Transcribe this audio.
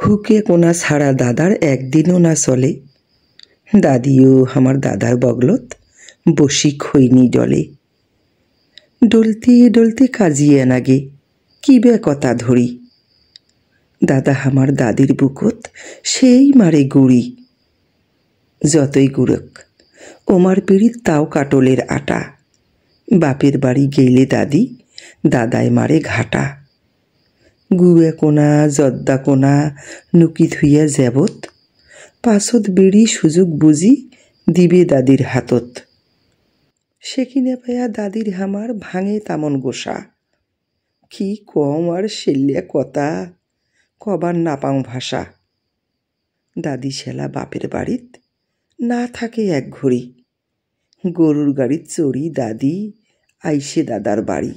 হুকে কোনা ছাড়া দাদার একদিনও না চলে। দাদিও আমার দাদার বগলত বসি খৈনি ডলে। ডলতে ডলতে কাজিয়ে নাগে কিবে কথা ধরি। দাদা আমার দাদির বুকত সেই মারে গুড়ি। যতই গুড়ক ওমার পিড়িত তাও কাটলের আটা। বাপের বাড়ি গেলে দাদি দাদায় মারে ঘাটা। গুয়ে কোনা জদ্দা কোনা নুকি থুইয়া যাবত পাছত বিড়ি সুযোগ বুঝি দিবে দাদির হাতত। সেকিনে পায়া দাদির হামার ভাঙে তামন গোসা। কি কম আর সেল্লিয়া কথা কবার না পাও ভাষা। দাদি শেলা বাপের বাড়িত না থাকে এক ঘড়ি। গরুর গাড়ির চড়ি দাদি আইসে দাদার বাড়ি।